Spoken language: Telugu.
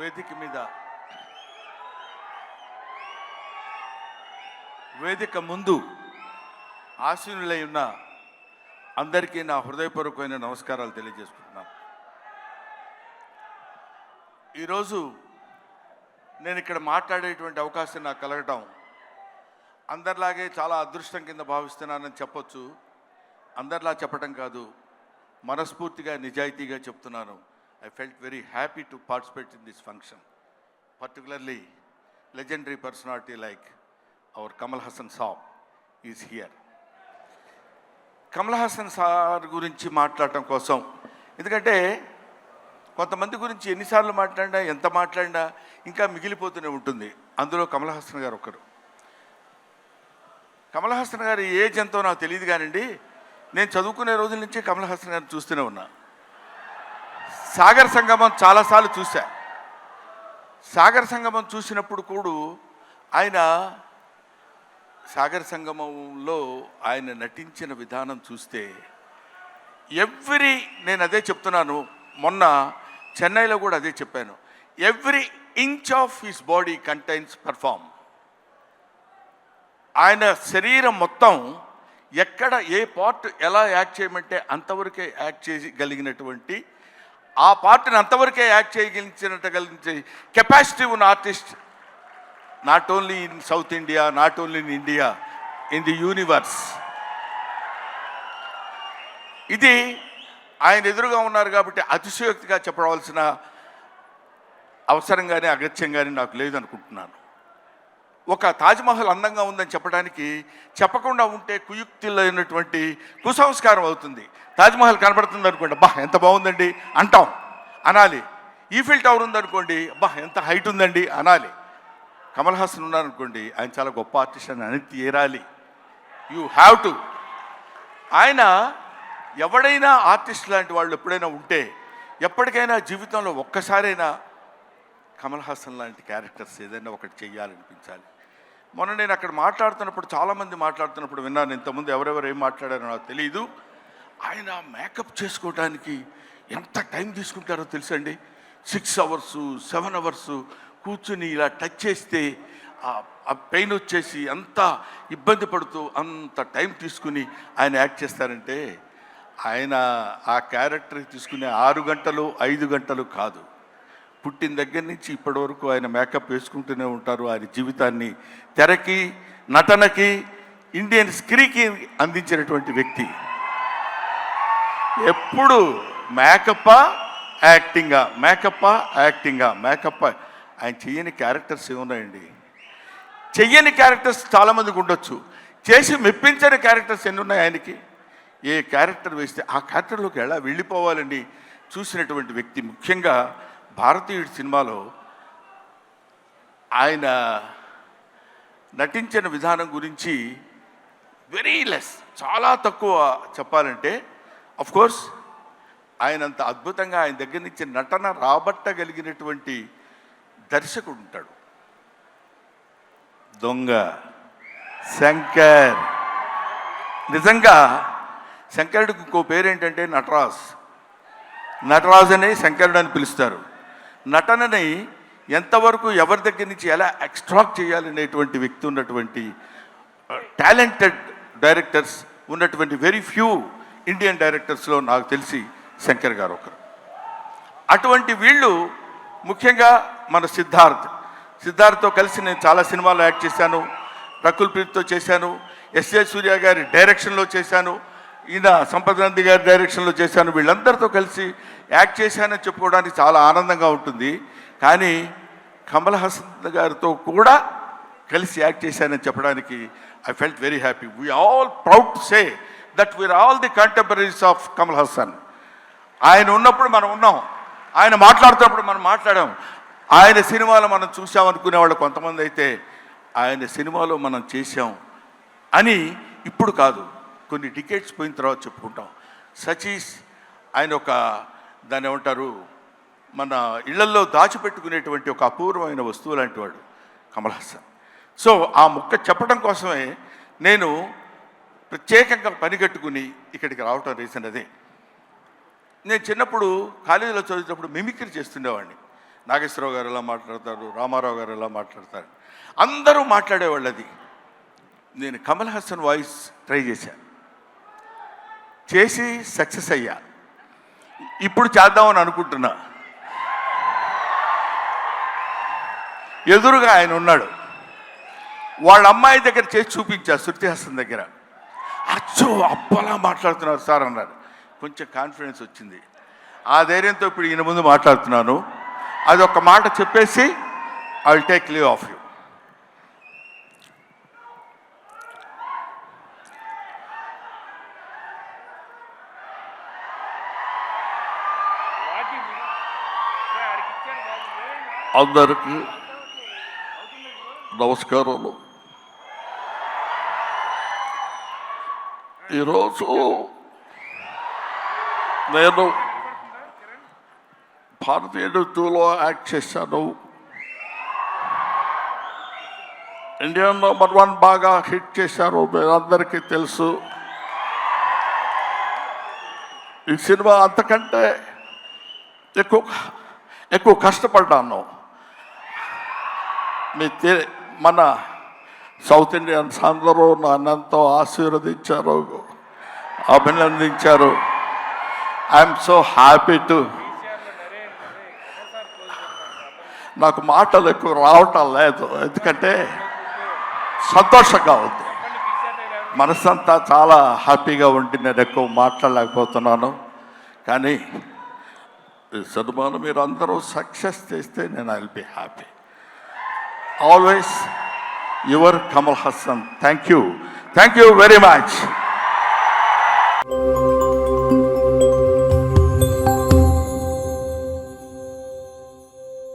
వేదిక ముందు ఆశీనులై ఉన్న అందరికీ నా హృదయపూర్వకమైన నమస్కారాలు తెలియజేసుకుంటున్నాను. ఈరోజు నేను ఇక్కడ మాట్లాడేటువంటి అవకాశం నాకు కలగటం అందరిలాగే చాలా అదృష్టం కింద భావిస్తున్నానని చెప్పొచ్చు. అందరిలా చెప్పటం కాదు, మనస్ఫూర్తిగా నిజాయితీగా చెప్తున్నాను. I felt very happy to participate in this function, particularly legendary personality like our Kamal Haasan Saab is here. Kamal Haasan sir గురించి మాట్లాడటం కోసం, ఎందుకంటే కొంతమంది గురించి ఎన్నిసార్లు మాట్లాడినా ఎంత మాట్లాడినా ఇంకా మిగిలిపోతూనే ఉంటుంది. అందులో కమల్ హాసన్ గారు ఒకరు. కమల్ హాసన్ గారు ఏజ్ ఎంతో నాకు తెలియదు కానండి, నేను చదువుకునే రోజుల నుంచి కమల్ హాసన్ గారిని చూస్తూనే ఉన్నా. సాగర్ సంగమం చాలాసార్లు చూశా. సాగర్ సంగమం చూసినప్పుడు కూడా ఆయన సంగమంలో ఆయన నటించిన విధానం చూస్తే నేను అదే చెప్తున్నాను, మొన్న చెన్నైలో కూడా అదే చెప్పాను, every inch of his body contains perform. ఆయన శరీరం మొత్తం ఎక్కడ ఏ పార్ట్ ఎలా యాక్ట్ చేయమంటే అంతవరకే యాక్ట్ చేయగలిగినటువంటి, ఆ పార్ట్ని అంతవరకే యాక్ట్ చేయగలిగించే కెపాసిటీ ఉన్న artist, not only in south India, not only in India, in the universe. ఇది ఆయన ఎదురుగా ఉన్నారు కాబట్టి అతిశయోక్తిగా చెప్పవలసిన అవసరం కానీ అగత్యం కానీ నాకు లేదనుకుంటున్నాను. ఒక తాజ్మహల్ అందంగా ఉందని చెప్పడానికి చెప్పకుండా ఉంటే కుయుక్తిలైనటువంటి కుసంస్కారం అవుతుంది. తాజ్మహల్ కనబడుతుంది అనుకోండి, అబ్బా ఎంత బాగుందండి అంటాం, అనాలి. ఈఫిల్ టవర్ ఉందనుకోండి, అబ్బా ఎంత హైట్ ఉందండి అనాలి. కమల్ హాసన్ ఉన్నారనుకోండి, ఆయన చాలా గొప్ప ఆర్టిస్ట్ అని అనేది తీరాలి. You have to. ఆయన ఎవడైనా ఆర్టిస్ట్ లాంటి వాళ్ళు ఎప్పుడైనా ఉంటే, ఎప్పటికైనా జీవితంలో ఒక్కసారైనా కమల్ హాసన్ లాంటి క్యారెక్టర్స్ ఏదైనా ఒకటి చెయ్యాలనిపించాలి. మొన్న నేను అక్కడ మాట్లాడుతున్నప్పుడు, చాలామంది మాట్లాడుతున్నప్పుడు విన్నాను. ఇంతకుముందు ఎవరెవరు ఏం మాట్లాడారో నాకు తెలియదు. ఆయన మేకప్ చేసుకోవడానికి ఎంత టైం తీసుకుంటారో తెలుసండి. 6 hours 7 hours కూర్చుని ఇలా టచ్ చేస్తే ఆ పెయిన్ వచ్చేసి అంత ఇబ్బంది పడుతూ అంత టైం తీసుకుని ఆయన యాక్ట్ చేస్తారంటే, ఆయన ఆ క్యారెక్టర్కి తీసుకునే 6 గంటలు 5 గంటలు కాదు, పుట్టిన దగ్గర నుంచి ఇప్పటి వరకు ఆయన మేకప్ వేసుకుంటూనే ఉంటారు. ఆయన జీవితాన్ని తెరకి, నటనకి, ఇండియన్ స్క్రీన్కి అందించినటువంటి వ్యక్తి. ఎప్పుడు మేకప్పా యాక్టింగా, మేకప్పా యాక్టింగా, మేకప్. ఆయన చెయ్యని క్యారెక్టర్స్ ఏమున్నాయండి? చెయ్యని క్యారెక్టర్స్ చాలామందికి ఉండొచ్చు, చేసి మెప్పించని క్యారెక్టర్స్ ఎన్ని ఉన్నాయి ఆయనకి. ఏ క్యారెక్టర్ వేస్తే ఆ క్యారెక్టర్లోకి ఎలా వెళ్ళిపోవాలని చూసినటువంటి వ్యక్తి. ముఖ్యంగా భారతీయుడి సినిమాలో ఆయన నటించిన విధానం గురించి వెరీ లెస్, చాలా తక్కువ చెప్పాలంటే. కోర్స్ ఆయనంత అద్భుతంగా ఆయన దగ్గర నుంచి నటన రాబట్టగలిగినటువంటి దర్శకుడు ఉంటాడు. దొంగ శంకర్. నిజంగా శంకరుడికి ఇంకో పేరేంటంటే నటరాజ్ అనే శంకరుడు అని పిలుస్తారు. నటనని ఎంతవరకు ఎవరి దగ్గర నుంచి ఎలా ఎక్స్ట్రాక్ట్ చేయాలనేటువంటి వ్యక్తి ఉన్నటువంటి టాలెంటెడ్ డైరెక్టర్స్ ఉన్నటువంటి వెరీ ఫ్యూ ఇండియన్ డైరెక్టర్స్లో నాకు తెలిసి శంకర్ గారు ఒకరు. అటువంటి వీళ్ళు, ముఖ్యంగా మన సిద్ధార్థ్తో కలిసి నేను చాలా సినిమాల్లో యాక్ట్ చేశాను. రకుల్ ప్రీత్తో చేశాను, ఎస్ఏ సూర్య గారి డైరెక్షన్లో చేశాను, ఈయన సంపత్ గాంధీ గారి డైరెక్షన్లో చేశాను. వీళ్ళందరితో కలిసి యాక్ట్ చేశానని చెప్పుకోవడానికి చాలా ఆనందంగా ఉంటుంది. కానీ కమల్ హాసన్ గారితో కూడా కలిసి యాక్ట్ చేశానని చెప్పడానికి I felt very happy. We all proud to say that we are all the contemporaries of Kamal Haasan. ఆయన ఉన్నప్పుడు మనం ఉన్నాం, ఆయన మాట్లాడుతున్నప్పుడు మనం మాట్లాడాం. ఆయన సినిమాలో మనం చూసామనుకునేవాళ్ళు కొంతమంది అయితే, ఆయన సినిమాలో మనం చేశాం అని ఇప్పుడు కాదు, కొన్ని డికేట్స్ పోయిన తర్వాత చెప్పుకుంటాం. సచీస్ ఆయన ఒక, దాన్ని ఏమంటారు, మన ఇళ్లల్లో దాచిపెట్టుకునేటువంటి ఒక అపూర్వమైన వస్తువు లాంటి వాడు కమల్ హాసన్. సో ఆ ముక్క చెప్పడం కోసమే నేను ప్రత్యేకంగా పనిగట్టుకుని ఇక్కడికి రావటం రీజన్ అదే. నేను చిన్నప్పుడు కాలేజీలో చదివేటప్పుడు మిమిక్రీ చేస్తుండేవాడిని. నాగేశ్వరరావు గారు ఎలా మాట్లాడతారు, రామారావు గారు ఎలా మాట్లాడతారు, అందరూ మాట్లాడేవాళ్ళు. అది నేను కమల్ హాసన్ వాయిస్ ట్రై చేసి సక్సెస్ అయ్యా. ఇప్పుడు చేద్దామని అనుకుంటున్నా. ఎదురుగా ఆయన ఉన్నాడు, వాళ్ళ అమ్మాయి దగ్గర చేసి చూపించా, శృతి హాసన్ దగ్గర. అచ్చో అప్పలా మాట్లాడుతున్నారు సార్ అన్నారు. కొంచెం కాన్ఫిడెన్స్ వచ్చింది. ఆ ధైర్యంతో ఇప్పుడు ఈయన ముందు మాట్లాడుతున్నాను. అది ఒక మాట చెప్పేసి I will take leave of you. అందరికీ నమస్కారాలు. ఈరోజు నేను భారతీయ నృత్యంలో యాక్ట్ చేశాను. ఇండియన్ నంబర్ 1 బాగా హిట్ చేశారు, మీరందరికీ తెలుసు. ఈ సినిమా అంతకంటే ఎక్కువ కష్టపడ్డాను. మన సౌత్ ఇండియన్స్ అందరూ నన్నంతో ఆశీర్వదించారు, అభినందించారు. I'm so happy to. నాకు మాటలు ఎక్కువ రావటం లేదు, ఎందుకంటే సంతోషంగా ఉంది. మనసంతా చాలా హ్యాపీగా ఉండి నేను ఎక్కువ మాట్లాడలేకపోతున్నాను. కానీ ఈ సినిమాను మీరు అందరూ సక్సెస్ చేస్తే నేను I will be happy. Always your Kamal Haasan. Thank you very much.